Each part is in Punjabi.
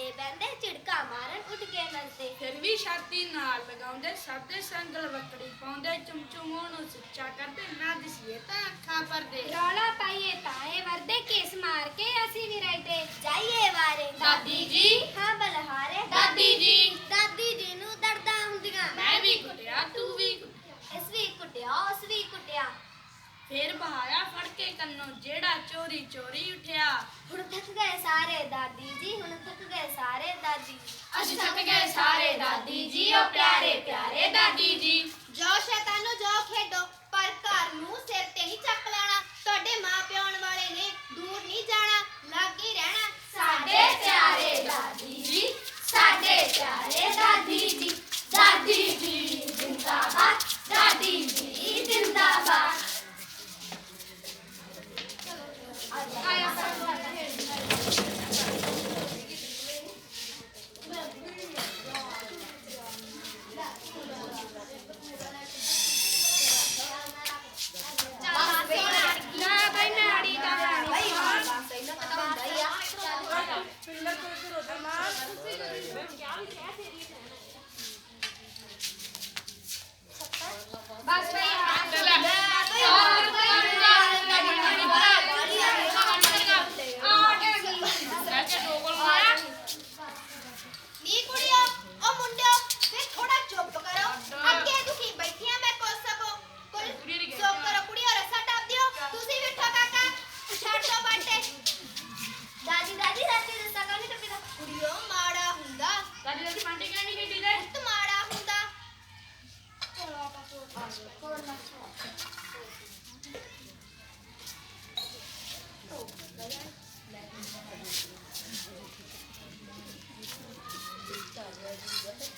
ਕੇ ਬਹਿੰਦੇ, ਝਿੜਕਾ ਮਾਰਨ ਉੱਠ ਕੇ ਨੱਚਦੇ। ਫਿਰ ਵੀ ਛਾਤੀ ਨਾਲ ਲਗਾਉਂਦੇ, ਸਾਡੇ ਸੰਗਲ ਵੱਕੜੀ ਪਾਉਂਦੇ, ਚੁੰਮਚੁਮੋਂ ਨੂੰ ਸੁੱਚਾ ਕਰਦੇ, ਨਾ ਦਿਸੀਏ ਤਾਂ ਅੱਖਾਂ ਭਰਦੇ। ਰੌਲਾ ਪਾਈਏ ਤਾਂ ਇਹ ਵਰਦੇ, ਕੇਸ ਮਾਰ ਕੇ ਅਸੀਂ ਵੀ ਰਹਿਦੇ। ਜਾਈਏ ਵਾਰੇ ਦਾਦੀ ਜੀ, ਹਾਂ ਬਲਹਾਰੇ ਦਾਦੀ ਜੀ। ਦਾਦੀ ਜੀ ਨੂੰ ਦਰਦਾਂ ਹੁੰਦੀਆਂ, ਮੈਂ ਵੀ ਕੁੱਟਿਆ, ਤੂੰ ਵੀ ਕੁੱਟਿਆ। ਇਸ ਵੀ ਕੁੱਟਿਆ, ਉਸ ਵੀ ਕੁੱਟਿਆ। ਫਿਰ ਬਹਾਇਆ ਫੜ ਕੇ ਕੰਨੋਂ, ਜਿਹੜਾ ਚੋਰੀ ਚੋਰੀ ਉੱਠਿਆ। ਹੁਣ ਥੱਕ ਗਏ ਸਾਰੇ ਦਾਦੀ ਜੀ, ਹੁਣ ਥੱਕ ਗਏ ਸਾਰੇ ਦਾਦੀ ਜੀ। ਅਸੀਂ ਥੱਕ ਗਏ ਸਾਰੇ ਦਾਦੀ ਜੀ, ਓ ਪਿਆਰੇ ਪਿਆਰੇ ਦਾਦੀ ਜੀ। ਜਾਓ ਸ਼ੈਤਾਨੋ ਜਾਓ ਖੇਡੋ, ਪਰ ਘਰ ਨੂੰ ਸਿਰ ਤੇ ਨਹੀਂ ਚੱਕ ਲੈਣਾ। ਤੁਹਾਡੇ ਮਾਂ ਪਿਆਉਣ ਵਾਲੇ ਨੇ ਦੂਰ ਨਹੀਂ ਜਾਣਾ, ਲੱਗ ਹੀ ਰਹਿਣਾ। ਸਾਡੇ ਪਿਆਰੇ ਦਾਦੀ ਜੀ, ਸਾਡੇ ਪਿਆਰੇ ਦਾਦੀ ਜੀ। ਦਾਦੀ ਜੀ ਜ਼ਿੰਦਾਬਾਦ, ਦਾਦੀ ਜੀ ਜ਼ਿੰਦਾਬਾਦ।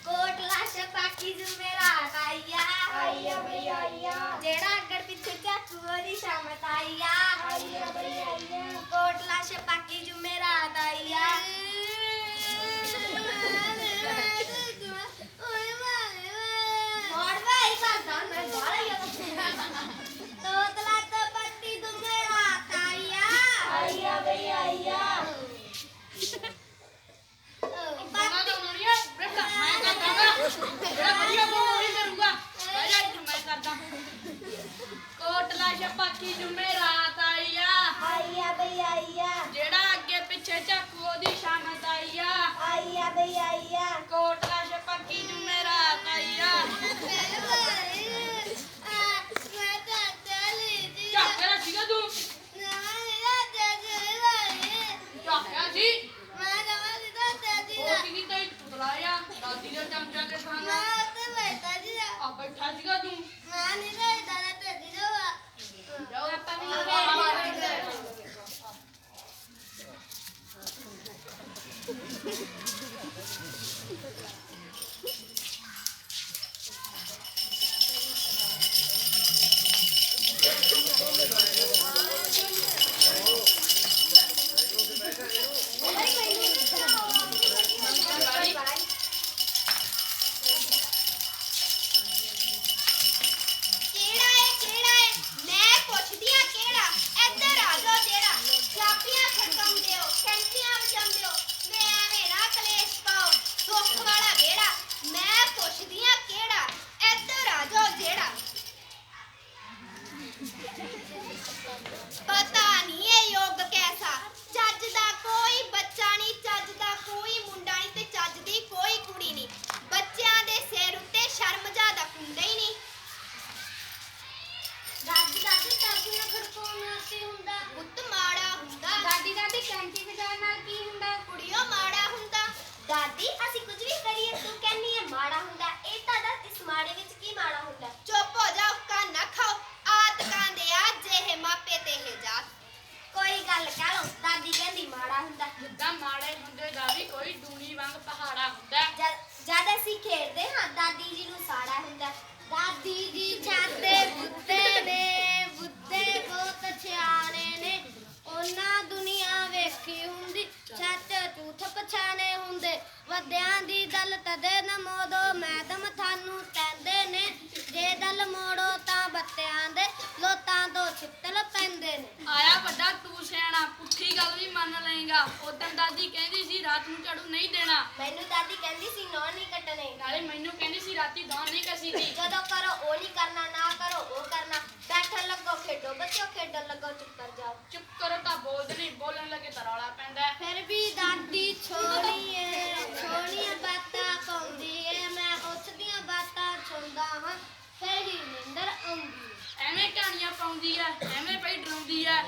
ਕੋਟਲਾ ਛਪਾਕੀ ਜੁਮੇਰਾਤ ਆਈਆ, ਆਈਆ ਬਈ ਆਈਆ। ਜਿਹੜਾ ਅੱਗੜ ਪਿੱਛੇ ਝਾਕੂ ਉਹਦੀ ਸ਼ਾਮਤ ਆਈਆ, ਆਈਆ ਬਈ ਆਈਆ। ਕੋਟਲਾ ਛਪਾਕੀ ਜੁਮੇਰਾਤ ਆਈਆ। ਮੋੜ ਭਾਈ ਕਰਦਾ ਮੈਂ ਬਾਹਰ ਹੀ ਤੋਤਲਾ ਤੋਂ ਪੱਤੀ ਜੁਮੇਰਾਤ ਆਈਆ, ਆਈਆ ਬਈ ਆਈਆ। ਕੋਟਲਾ ਛਪਾਕੀ ਜੁਮੇਰਾਤ ਆਈਆ, ਆਈਆ ਬਈ ਆਈਆ, ਜਿਹੜਾ ਅੱਗੇ ਪਿੱਛੇ ਝਾਕੂ ਉਹਦੀ ਸ਼ਾਮਤ ਆਈਆ। ਆਈਆ ਬਈ ਆਈਆ। ਕੋਟਲਾ ਛਪਾਕੀ ਜੁਮੇਰਾਤ ਆਈਆ। ਝਾਕਿਆ ਸੀਗਾ ਤੂੰ, ਝਾਕਿਆ ਸੀ। ਉਹ ਕੀ ਕੀਤਾ ਤੁਤਲਾਇਆ ਦਾਦੀ ਦੇ ਚਮਚਾ ਕੇ ਖਾਣਾ। ਆ ਬੈਠਾ ਸੀਗਾ ਤੂੰ। ਜਾਓ ਆਪਾਂ ਵੀ ਦਾਦੀ ਅਸੀਂ ਕੁਝ ਵੀ ਕਰੀਏ ਤੂੰ ਕਹਿੰਨੀ ਹੈ ਮਾੜਾ ਹੁੰਦਾ। ਇਹ ਤਾਂ ਦੱਸ ਇਸ ਮਾੜੇ ਵਿੱਚ ਕੀ ਮਾੜਾ ਹੁੰਦਾ? ਚੁੱਪ ਹੋ ਜਾ, ਕੰਨ ਨਾ ਖਾਓ। ਆਦਕਾਂ ਦੇ ਆ ਜਿਹੇ ਮਾਪੇ ਤੇ ਇਹ ਜਾਤ। ਕੋਈ ਗੱਲ ਕਹਿ ਲੋ, ਦਾਦੀ ਕਹਿੰਦੀ ਮਾੜਾ ਹੁੰਦਾ। ਜਿੱਦਾਂ ਮਾੜੇ ਹੁੰਦੇ ਦਾ ਵੀ ਕੋਈ ਡੂਣੀ ਵਾਂਗ ਪਹਾੜਾ ਹੁੰਦਾ। ਜਦ ਅਸੀਂ ਖੇਡਦੇ ਹਾਂ ਦਾਦੀ ਜੀ ਨੂੰ ਸਾੜਾ ਹੁੰਦਾ। ਦਾਦੀ ਜੀ ਛਾਤੇ ਬੁੱਧੇ ਨੇ, ਬੁੱਧੇ ਬਹੁਤ ਸਿਆਣੇ ਨੇ। ਉਹਨਾਂ ਦੁਨੀਆ ਵੇਖੀ ਹੁੰਦੀ, ਸੱਚ ਝੂਠ ਪਛਾਣੇ ਹੁੰਦੇ। ਵੱਡਿਆਂ ਦੀ ਗੱਲ ਤਦੇ ਨਮੋਦੋ, ਮੈਡਮ ਤੁਹਾਨੂੰ ਕਹਿੰਦੇ ਨੇ। ਮੰਨ ਲਏਗਾ। ਉਦੋਂ ਦਾਦੀ ਕਹਿੰਦੀ ਸੀ ਰਾਤ ਨੂੰ ਝਾੜੂ ਨਹੀਂ ਦੇਣਾ, ਮੈਨੂੰ ਦਾਦੀ ਕਹਿੰਦੀ ਸੀ ਨੌ ਨਹੀਂ ਕੱਟਣੇ। ਨਾਲੇ ਮੈਨੂੰ ਕਹਿੰਦੀ ਸੀ ਰਾਤੀ ਦਾਣ ਨਹੀਂ ਕਸੀਦੀ। ਜਦੋਂ ਕਰੋ ਉਹ ਨਹੀਂ ਕਰਨਾ, ਨਾ ਕਰੋ ਉਹ ਕਰਨਾ। ਬੈਠਣ ਲੱਗੋ ਖੇਡੋ ਬੱਚਿਓ, ਖੇਡਣ ਲੱਗੋ ਚੁੱਪ ਕਰ ਜਾਓ। ਚੁੱਪ ਕਰੋ ਤਾਂ ਬੋਲਦੇ ਨਹੀਂ, ਬੋਲਣ ਲੱਗੇ ਤਾਂ ਰੌਲਾ ਪੈਂਦਾ। ਫਿਰ ਵੀ ਦਾਦੀ ਛੋਣੀਆਂ ਬਾਤਾਂ ਪਾਉਂਦੀ ਏ, ਮੈਂ ਉਸ ਦੀਆਂ ਬਾਤਾਂ ਸੁਣਦਾ ਹਾਂ, ਫਿਰ ਹੀ ਨਿੰਦਰ ਆਉਂਦੀ। ਐਵੇਂ ਕਹਾਣੀਆਂ ਪਾਉਂਦੀ ਆ, ਐਵੇਂ ਪਈ ਡਰਾਉਂਦੀ ਆ।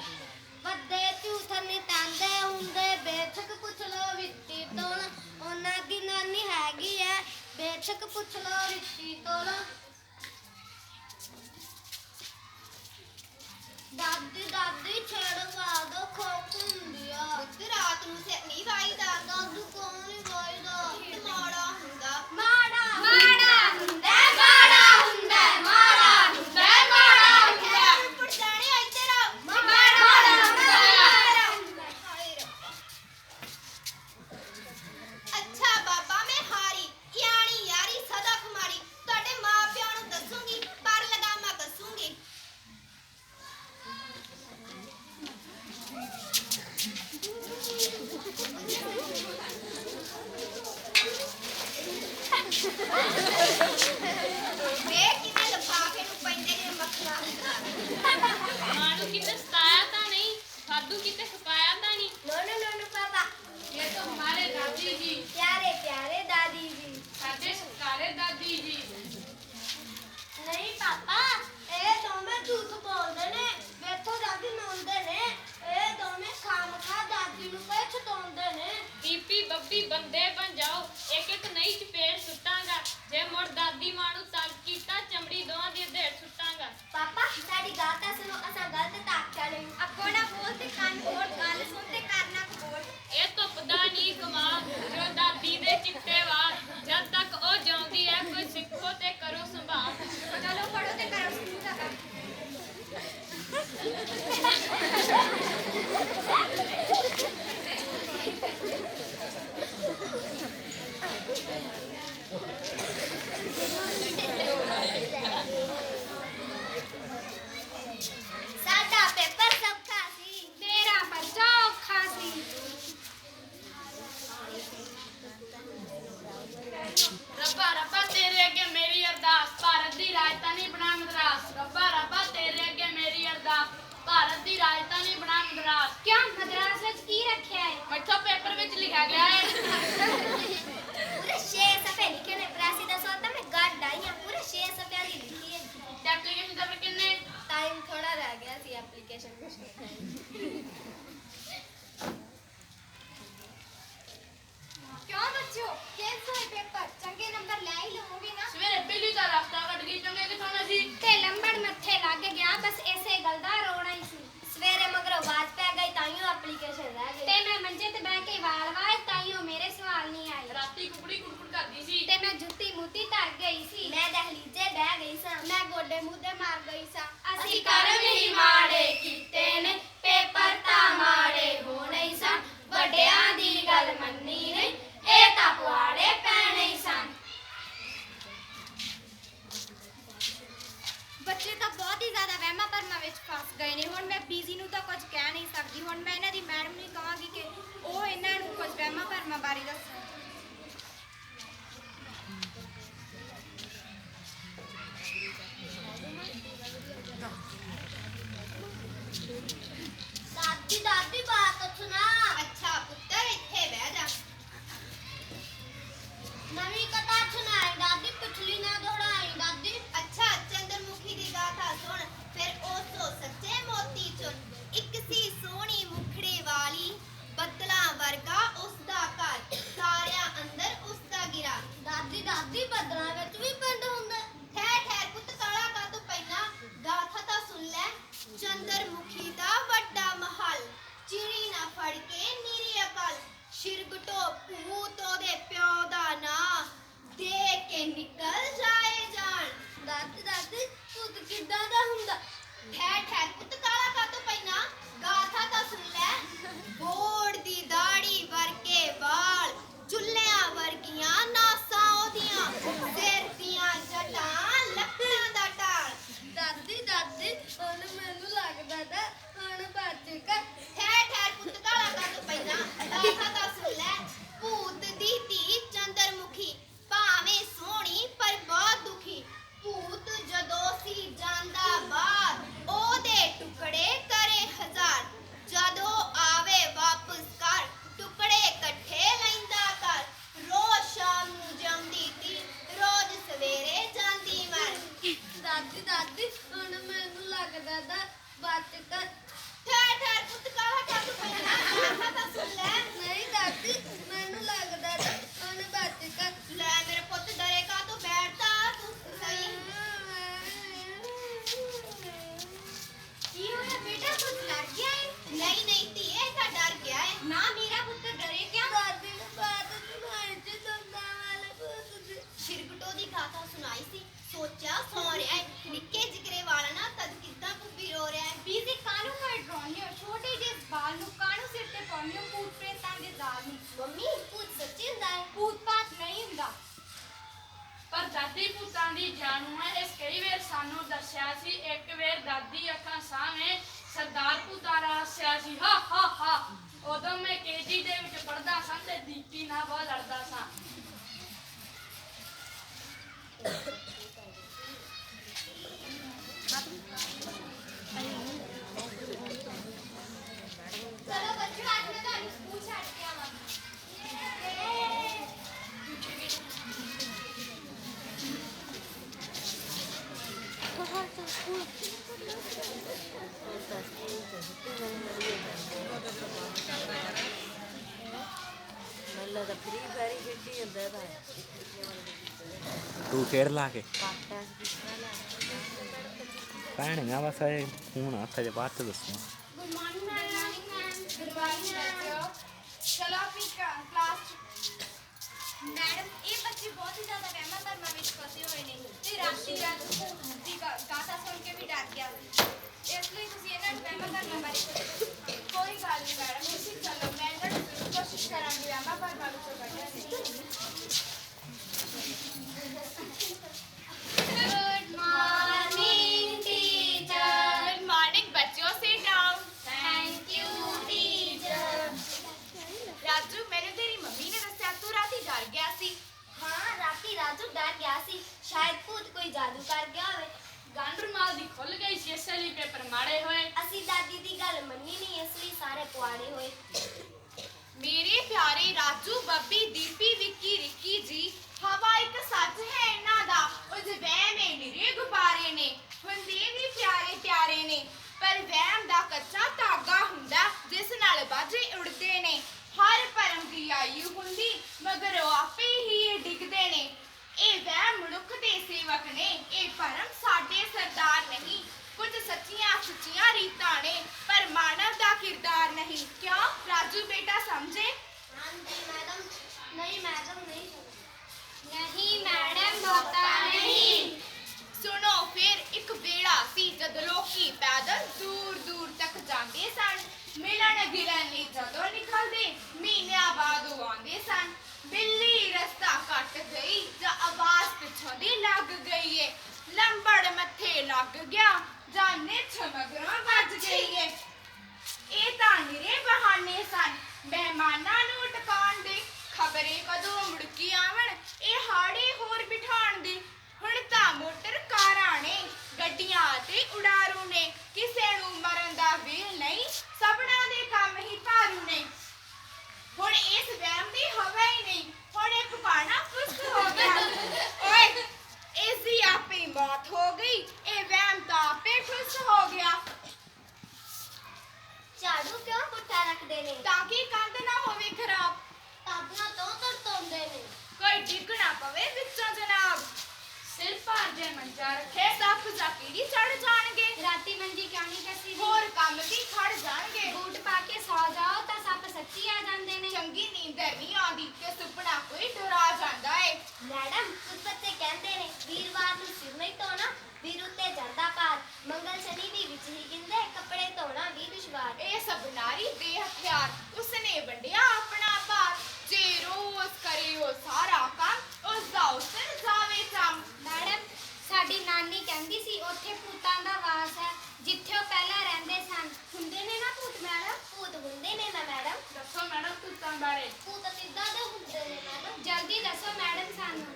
ਵੱਡੇ ਝੂਠ ਨਹੀਂ ਤਾਂਦੇ ਹੁੰਦੇ, ਬੇਸ਼ੱਕ ਪੁੱਛ ਲੋ ਰਿੱਤੀ ਤੋਲ, ਉਹਨਾਂ ਦੀ ਨਾਨੀ ਹੈਗੀ ਐ, ਬੇਸ਼ੱਕ ਪੁੱਛ ਲੋ ਰਿੱਤੀ ਤੋਲ। ਦਾਦੀ ਛੇੜਵਾ ਦੋ ਖੋਖ ਹੁੰਦੀ ਆ। ਰਾਤ ਨੂੰ ਸਿਰ ਨਹੀਂ ਵਾਈਦਾ, ਦਾਦੂ ਕੌਣ ਨਹੀਂ ਵਾਇਦਾ, ਮਾੜਾ ਹੁੰਦਾ। ਮਾੜਾ ਹੁੰਦਾ, ਮਾੜਾ ਹੁੰਦਾ, ਮਾੜਾ ਹੁੰਦਾ, ਮਾੜਾ ਹੁੰਦਾ। ਪੁੱਛਾਣੇ ਇੱਧਰ ਆ। ਅੱਛਾ ਬਾਬਾ ਮੈਂ ਹਾਰੀ, ਯਾਨੀ ਯਾਰੀ ਸਦਾ ਖੁਮਾਰੀ, ਤੁਹਾਡੇ ਮਾਂ ਪਿਓ ਨੂੰ ਦੱਸੂਗੀ, ਪਰ ਲਗਾਮਾ ਦੱਸੂਗੀ। ਵੇਖ ਕਿਵੇਂ ਲਿਫਾਫੇ ਨੂੰ ਪੈਂਦੇ ਨੇ ਮੱਖੀਆਂ। ਮਾਂ ਨੂੰ ਕਿਤੇ ਸਤਾਇਆ ਤਾਂ ਨਹੀਂ, ਸਾਧੂ ਕਿਤੇ ਖਪਾਇਆ ਤਾਂ ਨਹੀਂ। नो पापा, ये तो हमारे दादी जी, प्यारे प्यारे दादी जी। साडे सत्कारे दादी जी। नहीं पापा, ये दोवें झूठ बोलदे ने, वेथों दादी नौंदे ने, ये दोवें खामखा दादी नूं कह छतौंदे ने। बीपी बब्बी बंदे बन जाओ, एक एक नई चपेड़ सुटांगा, जे मुड़ दादी मां नूं तंग कीता चमड़ी दोवां दी ढेर सुटांगा। पापा साडी गल तां सुनो, असां गलत तां आख्या नहीं। ਅੱਗੋਂ ਨਾ ਬੋਲ ਤੇ ਕੰਨ ਖੋਲ, ਗੱਲ ਸੁਣ ਤੇ ਕਰਨਾ ਕਬੂਲ। ਇਹ ਧੁੱਪਦਾ ਨਹੀਂ ਕਮਾਲ, ਜੋ ਦਾਦੀ ਦੇ ਚਿੱਟੇ ਵਾਲ, ਜਦ ਤੱਕ ਉਹ ਜਿਉਂਦੀ ਹੈ ਕੋਈ ਸਿੱਖੋ ਤੇ ਕਰੋ ਸੰਭਾਲ। ਚਲੋ ਫੜੋ ਤੇ ਕਰੋ ਸ਼ੁਰੂ ਦਾ ਕੰਮ। साडा पेपर सौखा सी, ਮੇਰਾ ਬੱਚਾ ਔਖਾ ਸੀ। ਰੱਬਾ ਰੱਬਾ ਤੇਰੇ ਅੱਗੇ ਮੇਰੀ ਅਰਦਾਸ, ਭਾਰਤ ਦੀ ਰਾਜਧਾਨੀ ਬਣਾ ਮਦਰਾਸ। ਰੱਬਾ ਰੱਬਾ ਤੇਰੇ ਅੱਗੇ ਮੇਰੀ ਅਰਦਾਸ, ਭਾਰਤ ਦੀ ਰਾਜਧਾਨੀ ਬਣਾ ਮਦਰਾਸ। ਕਿਉਂ ਮਦਰਾਸ ਵਿੱਚ ਕੀ ਰੱਖਿਆ ਹੈ? ਮੈਥੋਂ ਪੇਪਰ ਵਿੱਚ ਲਿਖਿਆ ਗਿਆ ਹੈ। पूरे 6 सफे लिखे ने। प्रासी दा सोता मैं गड आई हां, पूरे 6 सफे दी लिखी है। ਤੇ ਐਪਲੀਕੇਸ਼ਨ ਦਾ ਫਿਰ ਕਿੰਨੇ? टाइम थोड़ा रह गया सी एप्लीकेशन में। ਕਿਉਂ ਬੱਚਿਓ ਕਿਸ ਹੋਏ ਪੇਪਰ ਚੰਗੇ ਨੰਬਰ ਲੈ ਹੀ ਲਵੋਗੇ ਨਾ? ਸਵੇਰੇ ਪਹਿਲੀ ਤਾਂ ਰਸਤਾ ਕੱਟ ਗਈ, ਚੰਗੇ ਕਿਥੋਂ ਨਾ ਸੀ। ਤੇ ਲੰਬੜ ਮੱਥੇ ਲੱਗ ਗਿਆ, ਬਸ ਇਸੇ ਗੱਲ ਦਾ ਰੋਣਾ ਹੀ ਸੀ। सवेरे मगर आवाज पै गई ताइयों एप्लीकेशन रह ਤੇ गई। ਮੈਂ ਮੰਜੇ ਤੇ ਬਹਿ ਕੇ ਵਾਲ ਵਾਏ ਤਾਈਓ ਮੇਰੇ ਸਵਾਲ ਨਹੀਂ ਆਏ। ਰਾਤੀ ਕੁਕੜੀ ਕੁੜਕੁੜ ਕਰਦੀ ਸੀ। ਤੇ ਮੈਂ ਜੁੱਤੀ ਮੁੱਤੀ ਧਰ ਗਈ ਸੀ। मैं दहलीजे बह गई सा, ਮੈਂ ਗੋਡੇ ਮੂਧੇ ਮਾਰ ਗਈ ਸਾਂ। ਅਸੀਂ ਕਰਮ ਹੀ ਮਾੜੇ ਕੀਤੇ ਨੇ, ਪੇਪਰ ਤਾਂ ਮਾੜੇ ਹੋਣੇ ਹੀ ਸਨ, ਵੱਡਿਆਂ ਦੀ ਗੱਲ ਮੰਨੀ ਨਹੀਂ, ਇਹ ਤਾਂ ਪੁਆੜੇ ਪੈਣੇ ਹੀ ਸਨ। ਬੱਚੇ ਤਾਂ ਬਹੁਤ ਹੀ ਜ਼ਿਆਦਾ ਵਹਿਮਾਂ ਭਰਮਾਂ ਵਿੱਚ ਫਸ ਗਏ ਨੇ। ਹੁਣ ਮੈਂ ਬੀਜੀ ਨੂੰ ਤਾਂ ਕੁਝ ਕਹਿ ਨਹੀਂ ਸਕਦੀ। ਹੁਣ ਮੈਂ ਇਹਨਾਂ ਦੀ ਮੈਡਮ ਨੂੰ ਕਹਾਂਗੀ ਕਿ ਉਹ ਇਹਨਾਂ ਨੂੰ ਕੁਝ ਵਹਿਮਾਂ ਭਰਮਾਂ ਬਾਰੇ ਦੱਸਣ। दादी बात तो सुना। ਅੱਛਾ ਪੁੱਤਰ ਇੱਥੇ ਬਹਿ ਜਾ। नवी कथा सुनाई दादी, पिछली ना दोहराई दादी। ਅੱਛਾ ਚੰਦਰਮੁਖੀ ਦੀ ਗਾਥਾ ਸੁਣ, ਫਿਰ ਉਸ ਤੋਂ ਸੱਚੇ ਮੋਤੀ ਚੁਣ। ਇੱਕ ਸੀ ਸੋਹਣੀ ਮੁਖੜੇ ਵਾਲੀ, ਬੱਦਲਾਂ ਵਰਗਾ ਉਸ ਦਾ ਘਰ, ਸਾਰਿਆਂ ਅੰਦਰ ਉਸ ਦਾ ਗਿਰਾ। दादी बदला विच भी पिंड हुंदा। ਠਹਿਰ ਠਹਿਰ ਪੁੱਤ ਕਾਲਾ ਕਾਤੋਂ ਪੈਣਾ, ਗਾਥਾ ਤਾਂ ਸੁਣ ਲੈ। ਚੰਦਰਮੁਖੀ ਦਾ ਵੱਡਾ ਮਹਲ, ਚਿੜੀ ਨਾ ਫੜ ਕੇ ਨੀਰੀ ਅਕਲ, ਸ਼ਿਰਗਟੋ ਭੂਤ ਉਹਦੇ ਪਿਓ ਦਾ ਨਾਂ, ਦੇਖ ਕੇ ਨਿਕਲ ਜਾਏ ਜਾਣ। दादी भूत किड्डा दा हुंदा। ਠਹਿਰ ਠਹਿਰ ਪੁੱਤ ਕਾਲਾ ਕਾਤੋਂ ਪੈਣਾ, ਗਾਥਾ ਤਾਂ ਸੁਣ ਲੈ। ਬੋੜ ਦੀ ਦਾੜੀ ਵਰਗੇ ਵਾਲ, ਚੁੱਲ੍ਹਿਆਂ ਵਰਗੀਆਂ ਨਾਸਾਂ ਉਹਦੀਆਂ, ਸਿਰ ਦੀਆਂ ਜਟਾਂ ਲੱਕੜਾਂ ਦਾ ਢਾਲ। दादी हुण मैनू लगदा दा हुण भज कर। ਠਹਿਰ ਠਹਿਰ ਪੁੱਤ ਕਾਲਾ ਕਾਤੋਂ ਦਾਦੀ ਦਾਦੀ ਹੁਣ ਮੈਨੂੰ ਲੱਗਦਾ ਦਾ ਬਚਕਰ ਠਹਿਰ ਠਹਿਰ ਪੁੱਤ ਕਾਲਾ ਕਾਹਤੋਂ ਪੈਣਾ ਗਾਥਾ ਤਾਂ ਸੁਣ ਲੈ। ਨਹੀਂ ਦਾਦੀ ਮੈਨੂੰ ਲੱਗਦਾ ਦਾ ਹੁਣ ਬਚਕਰ ਲੈ ਮੇਰੇ ਪੁੱਤ ਡਰੇ ਕਾਹਤੋਂ ਬੈਠਦਾ ਤੂੰ ਸਹੀ। ਕੀ ਹੋਇਆ ਬੇਟਾ ਕੁਝ ਡਰ ਗਿਆ ਹੈ? ਨਹੀਂ ਨਹੀਂ ਧੀਏ ਤਾਂ ਡਰ ਗਿਆ ਹੈ ਨਾ ਮੇਰਾ ਪੁੱਤ ਡਰੇ ਕਿਉਂ? ਦਾਦੀ ਨੂੰ ਬਾਤ ਸੁਣਾਈ ਸੀ ਦੰਦਾਂ ਵਾਲੇ ਭੂਤ ਦੀ ਸ਼ਿਰਗਟੋ ਦੀ ਗਾਥਾ ਸੁਣਾਈ ਸੀ ਸੋਚਿਆ ਸੌ ਰਿਹਾ ਹੈ ਨਿੱਕੇ ਜਿਗਰੇ ਵਾਲਾ ਨਾ ਤਦ ਕਿੱਦਾਂ ਕੁੱਬੀ ਰੋ ਰਿਹਾ ਹੈ। ਬੀਜ਼ੀ ਕਾਨੂੰ ਕਰ ਡਰਾਉਂਦੇ ਹੋ ਛੋਟੇ ਜਿਹੇ ਬਾਲ ਨੂੰ ਕਾਨੂੰ ਸਿਰ ਤੇ ਪਾਉਂਦੇ ਹੋ ਭੂਤ ਪ੍ਰੇਤਾਂ ਦੇ ਜ਼ਾਲ ਨੂੰ। ਮੰਮੀ ਭੂਤ ਸੱਚੀ ਹੁੰਦਾ ਹੈ ਭੂਤ ਪਾਤ ਨਹੀਂ ਹੁੰਦਾ। ਪਰ ਦਾਦੀ ਭੂਤਾਂ ਦੀ ਜਾਣੂ ਹੈ ਇਸ ਕਈ ਵਾਰ ਸਾਨੂੰ ਦੱਸਿਆ ਸੀ। ਇੱਕ ਵਾਰ ਦਾਦੀ ਅੱਖਾਂ ਸਾਹਮਣੇ ਸਰਦਾਰ ਭੂਤਾਂ ਦਾ ਹਾਸਿਆ ਸੀ ਹਾ ਹਾ ਹਾ। ਉਦੋਂ ਮੈਂ ਕੇਜੀ ਦੇ ਵਿੱਚ ਪੜਦਾ ਸਾਂ ਤੇ ਦੀਪੀ ਨਾਲ ਬਹੁਤ ਲੜਦਾ ਸਾਂ। ਚਲੋ ਬੱਚਿਓ ਅੱਜ ਮੈਂ ਤੁਹਾਨੂੰ ਸਕੂਲ ਛੱਡ ਕੇ ਆਵਾਂ। ਮੈਨੂੰ ਤਾਂ ਫਰੀ ਫਾਇਰ ਖੇਡੀ ਜਾਂਦਾ ਇਹਦਾ ਤੂੰ ਖੇਡ ਲਾ ਕੇ ਭੈਣੀਆਂ ਬਸ ਇਹ ਫੋਨ ਹੱਥ 'ਚ ਬਾਅਦ 'ਚ ਦੱਸੂ। Good morning ma'am. Good morning ਬੱਚਿਓ। ਚਲੋ ਆਪਣੀ ਕਲਾਸ ਮੈਡਮ ਇਹ ਬੱਚੇ ਬਹੁਤ ਹੀ ਜ਼ਿਆਦਾ ਵਹਿਮਾਂ ਭਰਮਾਂ ਵਿੱਚ ਫਸੇ ਹੋਏ ਨੇ ਤੇ ਰਾਤੀ ਦੀ ਗਾਥਾ ਸੁਣ ਕੇ ਵੀ ਡਰ ਗਿਆ ਸੀ। ਇਸ ਲਈ ਤੁਸੀਂ ਇਹਨਾਂ ਨੂੰ ਵਹਿਮਾਂ ਭਰਮਾਂ ਬਾਰੇ ਕੁਝ ਕੋਈ ਗੱਲ ਨਹੀਂ ਮੈਡਮ ਤੁਸੀਂ ਚਲੋ ਮੈਂ ਇਹਨਾਂ ਨੂੰ ਕੋਸ਼ਿਸ਼ ਕਰਾਂਗੀ ਵਹਿਮਾਂ ਭਰਮਾਂ ਵਿੱਚੋਂ ਕੱਢਣ ਦੀ। Good morning, teacher. Good morning, बच्चों. Sit down. Thank you, teacher. Raju, मैंने तेरी मम्मी ने दस्या तू राती डर गया सी। ਹਾਂ ਰਾਤੀ ਰਾਜੂ ਡਰ ਗਿਆ ਸੀ ਸ਼ਾਇਦ ਭੂਤ ਕੋਈ ਜਾਦੂ ਕਰ ਗਿਆ ਹੋਵੇ। ਗੰਢ ਰੁਮਾਲ ਦੀ ਖੁੱਲ ਗਈ ਸੀ ਇਸੇ ਲਈ ਪੇਪਰ ਮਾੜੇ ਹੋਏ। ਅਸੀਂ ਦਾਦੀ ਦੀ ਗੱਲ ਮੰਨੀ ਨਹੀਂ ਇਸ ਲਈ ਸਾਰੇ ਪੁਆੜੇ ਹੋਏ। मेरे प्यारे राजू बब्बी दीपी विक्की रिक्की जी हवा एक सच है इन्हां दा उज वहम है निरे गुब्बारे ने हुंदे भी प्यारे प्यारे ने पर वहम दा कच्चा धागा हुंदा जिस नाल बाजे उड़दे ने हर भरम दी आयु हुंदी मगर ओ आपे ही डिगदे ने ए वहम मनुख दे सेवक ने ए भरम साडे सरदार नहीं कुछ सच्चियां सुच्चियां रीतां ने पर मानव दा किरदार नहीं। क्यों राजू बेटा समझे? हाँ जी मैडम नहीं नहीं मैडम होता नहीं। सुनो फिर एक वेला सी जद लोकी पैदल दूर दूर तक जांदे सन मिलन गिलन लई जदों निकलदे महीनियां बाद ओ आंदे सन। बिल्ली रस्ता कट गई जा आवाज पिछों दी लग गई है लंबड़ मथे लग गया जाने छमगरों बज गई है। ਇਹ ਤਾਂ ਨਿਰੇ ਬਹਾਨੇ ਸਨ ਮਹਿਮਾਨਾਂ ਨੂੰ ਟਿਕਾਣ ਦੇ ਖਬਰੇ ਕਦੋਂ ਮੁੜਕੀ ਆਵਣ ਇਹ ਹਾੜੇ ਹੋਰ ਬਿਠਾਣ ਦੇ। ਹੁਣ ਤਾਂ ਮੋਟਰ ਕਾਰਾਂ ਨੇ ਗੱਡੀਆਂ ਤੇ ਉਡਾਰੂ ਨੇ ਕਿਸੇ ਨੂੰ ਮਰਨ ਦਾ ਵੇਲ ਨਹੀਂ ਸਭਨਾਂ ਦੇ ਕੰਮ ਹੀ ਭਾਰੂ ਨੇ। ਹੁਣ ਇਸ ਵਹਿਮ ਦੀ ਹਵਾ ਹੀ ਨਹੀਂ ਹੁਣ ਇਹ ਪੁਕਾਣਾ ਫੁਸਕ ਹੋ ਗਿਆ। ਓਏ ਇਸ ਦੀ ਆਪੇ ਮੌਤ ਹੋ ਗਈ ਇਹ ਵਹਿਮ ਤਾਂ ਆਪੇ ਫੁਸ ਹੋ ਗਿਆ। ਝਾੜੂ ਕਿਉਂ ਪੁੱਠਾ ਰੱਖਦੇ ਨੇ ਤਾਂ ਕਿ ਕੰਧ ਨਾ ਹੋਵੇ ਖਰਾਬ ਤਾਬਨਾ ਤੋਂ ਧੋਂਦੇ ਨੇ। ਕੋਈ ਡਿੱਗ ਨਾ ਪਵੇ ਵਿੱਚੋਂ ਜਨਾਬ। ਸਿਰ ਭਾਰ ਜੇ ਮੰਜਾ ਰੱਖੇ ਸੱਪ ਜਾਂ ਕੀੜੀ ਚੜ ਜਾਣਗੇ ਰਾਤੀ ਮੰਜੀ ਕਿਉਂ ਨਹੀਂ ਕੱਸੀ ਹੋਰ ਕੰਮ ਵੀ ਖੜ ਜਾਣਗੇ। ਬੂਟ ਪਾ ਕੇ ਸੌ ਜਾਓ ਤਾਂ ਸੱਪ ਸੱਚੀ ਆ ਜਾਂਦੇ ਨੇ। ਚੰਗੀ ਨੀਂਦਰ ਨਹੀਂ ਆਉਂਦੀ ਤੇ ਸੁਪਨਾ ਕੋਈ ਡਰਾ ਜਾਂਦਾ ਏ। ਮੈਡਮ ਕੁਝ ਬੱਚੇ ਕਹਿੰਦੇ ਨੇ ਵੀਰਵਾਰ ਨੂੰ ਸਿਰ ਨਹੀਂ ਧੋਣਾ ਵੀਰ ਉੱਤੇ ਜਾਂਦਾ ਭਾਰ ਮੰਗਲ ਸ਼ਨੀ ਵੀ ਵਿੱਚ ਹੀ ਗਿੰਦੇ ਕੱਪੜੇ ਧੋਣਾ ਵੀ ਦੁਸ਼ਵਾਰ। ਇਹ ਸਭ ਨਾਰੀ ਬੇਹਥਿਆਰ ਉਸਨੇ ਵੰਡਿਆ ਆਪਣਾ ਭਾਰ ਜੇ ਰੋਜ਼ ਕਰੇ ਉਹ ਸਾਰਾ ਕੰਮ ਉਸ ਦਾ ਉਸਰ ਜਾਵੇ ਚੰਮ। ਮੈਡਮ ਸਾਡੀ ਨਾਨੀ ਕਹਿੰਦੀ ਸੀ ਉੱਥੇ ਭੂਤਾਂ ਦਾ ਵਾਸ ਹੈ ਜਿੱਥੇ ਉਹ ਪਹਿਲਾਂ ਰਹਿੰਦੇ ਸਨ। ਹੁੰਦੇ ਨੇ ਨਾ ਭੂਤ ਮੈਡਮ? ਭੂਤ ਹੁੰਦੇ ਨੇ ਨਾ ਮੈਡਮ। ਦੱਸੋ ਮੈਡਮ ਭੂਤਾਂ ਬਾਰੇ। ਭੂਤ ਕਿੱਦਾਂ ਦੇ ਹੁੰਦੇ ਨੇ ਮੈਡਮ? ਜਲਦੀ ਦੱਸੋ ਮੈਡਮ ਸਾਨੂੰ।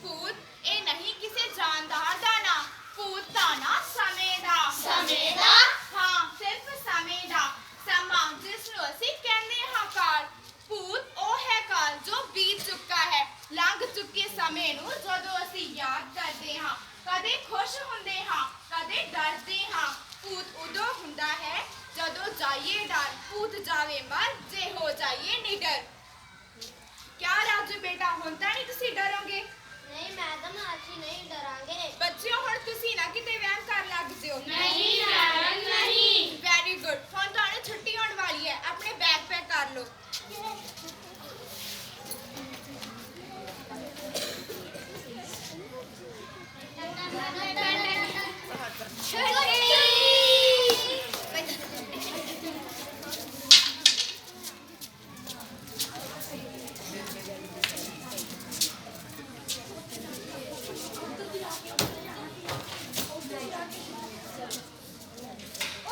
ਭੂਤ ਇਹ ਨਹੀਂ ਕਿਸੇ ਜਾਨਦਾਰ ਦਾ ਨਾਂ ਭੂਤ ਦਾ ਨਾਂ ਸਮੇਂ ਦਾ। ਸਮੇਂ ਦਾ? ਹਾਂ ਸਿਰਫ ਸਮੇਂ ਦਾ ਸਮਾਂ ਜਿਸ ਨੂੰ ਅਸੀਂ ਕਹਿੰਦੇ ਹਾਂ ਕਾਲ। ਭੂਤ ਉਹ ਹੈ ਕਾਲ ਜੋ ਬੀਤ ਚੁੱਕਾ ਹੈ ਲੰਘ ਚੁੱਕੇ ਸਮੇਂ ਨੂੰ ਜਦੋਂ ਅਸੀਂ ਯਾਦ ਕਰਦੇ ਹਾਂ ਕਦੇ ਖੁਸ਼ ਹੁੰਦੇ ਨਹੀਂ ਡਰ। ਕਿਆ ਰਾਜੂ ਬੇਟਾ, ਹੁਣ ਤਾਂ ਨਹੀਂ ਤੁਸੀਂ ਡਰੋਗੇ? ਨਹੀਂ ਮੈਡਮ, ਅਸੀਂ ਨਹੀਂ ਡਰਾਂਗੇ। ਬੱਚਿਓ ਹੁਣ ਤੁਸੀਂ ਨਾ ਕਿਤੇ ਵਹਿਮ ਕਰ ਲੱਗ ਜਿਓ। ਨਹੀਂ ਮੈਡਮ ਨਹੀਂ। Very good. ਹੁਣ ਤੁਹਾਨੂੰ ਛੁੱਟੀ ਹੋਣ ਵਾਲੀ ਹੈ, ਆਪਣੇ ਬੈਗ ਪੈਕ ਕਰ ਲਓ।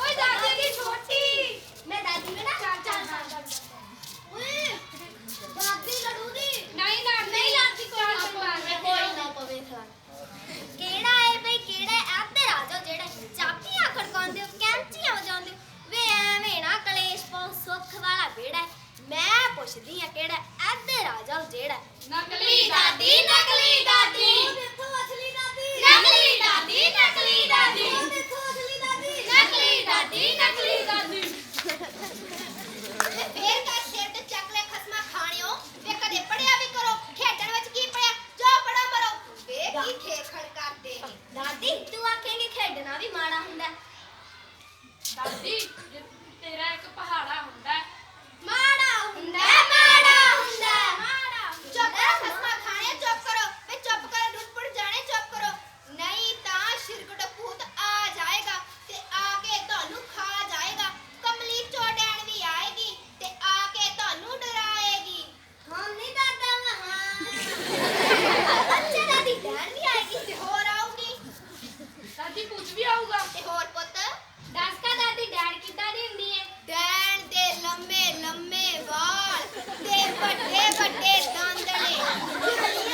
ਓਏ ਦਾਦੀ ਦੀ ਛੋਟੀ। ਮੈਂ ਦਾਦੀ ਬੇਟਾ ਚੱਲ ਓਏ ਦਾਦੀ ਲੜੂ ਦੀ ਨਹੀਂ ਲੜਦੀ। ਨਹੀਂ ਲੜਦੀ, ਕੋਈ ਨਾ ਪਵੇ, ਕੋਈ ਨਾ ਪਵੇ। ਕਿਹੜਾ ਹੈ ਬਈ, ਕਿਹੜਾ ਹੈ? ਇੱਧਰ ਆ ਜਾਓ। ਜਿਹੜਾ ਚਾਬੀਆਂ ਖੜਕਾਉਂਦੇ ਹੋ, ਕੈਂਚੀਆਂ ਵਜਾਉਂਦੇ ਹੋ, ਵੇ ਐਵੇਂ ਨਾ ਕਲੇਸ਼ ਪਾਓ, ਸੁੱਖ ਵਾਲਾ ਵਿਹੜਾ ਹੈ। ਮੈਂ ਪੁੱਛਦੀ ਆ ਕਿਹੜਾ? ਇੱਧਰ ਆ ਜਾਓ। ਜਿਹੜਾ ਨਕਲੀ ਦਾਦੀ, ਨਕਲੀ ਦਾਦੀ। ਉਹ ਦੇਖੋ ਅਸਲੀ ਦਾਦੀ। ਨਕਲੀ ਦਾਦੀ, ਨਕਲੀ ਦਾਦੀ। ਉਹ ਦੇਖੋ ਅਸਲੀ ਦਾਦੀ। ਨਕਲੀ ਦਾਦੀ, ਨਕਲੀ ਦਾਦੀ। ਤੇ ਫੇਰ ਕਾ ਸਿਰ ਤੇ ਚੱਕ ਲੈ ਖਸਮਾ ਖਾਣਿਓ। ਵੇ ਕਦੇ ਪੜਿਆ ਵੀ ਕਰੋ। ਖੇਡਣ ਵਿੱਚ ਕੀ ਪੜਿਆ? ਜੋ ਪੜੋ ਮਰੋ। ਵੇ ਕੀ ਖੇਖਣ ਕਰਦੇ ਨੇ। ਦਾਦੀ ਤੂੰ ਆਖੇਂਗੀ ਖੇਡਣਾ ਵੀ ਮਾੜਾ ਹੁੰਦਾ ਹੈ। ਦਾਦੀ ਜੇ ਤੇਰਾ ਇੱਕ ਪਹਾੜਾ ਹੁੰਦਾ ਹੈ। ਮਾੜਾ ਹੁੰਦਾ ਹੈ, ਮਾੜਾ ਹੁੰਦਾ ਹੈ। ਮਾੜਾ। ਚੁੱਪ ਕਰੋ ਖਸਮਾ ਖਾਣਿਓ, ਚੁੱਪ ਕਰੋ। ਵੇ ਚੁੱਪ ਕਰੋ, ਰੁੱਟ ਜਾਣੇ, ਚੁੱਪ ਕਰੋ। ਨਹੀਂ ਤਾਂ ਸ਼ਿਰਕਟ ਭੂਤ ਆ ਜਾਏਗਾ ਤੇ ਆ ਕੇ ਤੁਹਾਨੂੰ ਖਾ ਜਾਏਗਾ। ਕਮਲੀ ਚੋੜੈਣ ਵੀ ਆਏਗੀ ਤੇ ਆ ਕੇ ਤੁਹਾਨੂੰ ਡਰਾਏਗੀ। ਹਾਂ ਨਹੀਂ ਦਾਦਾ ਅੱਛਾ ਦਾਦੀ ਡੈਣ ਵੀ ਆਏਗੀ। ਤੇ ਹੋਰ ਆਊਗੀ। ਦਾਦੀ ਪੁੱਛ ਵੀ ਆਊਗਾ। ਤੇ ਹੋਰ ਪੁੱਤ, ਦੱਸ ਕਾ ਦਾਦੀ ਡੈਣ ਕਿੱਦਾਂ ਦੀ ਹੁੰਦੀ ਹੈ? ਡੈਣ ਦੇ ਲੰਮੇ ਲੰਮੇ ਵਾਲ ਤੇ ਵੱਡੇ ਵੱਡੇ ਦੰਦ ਨੇ।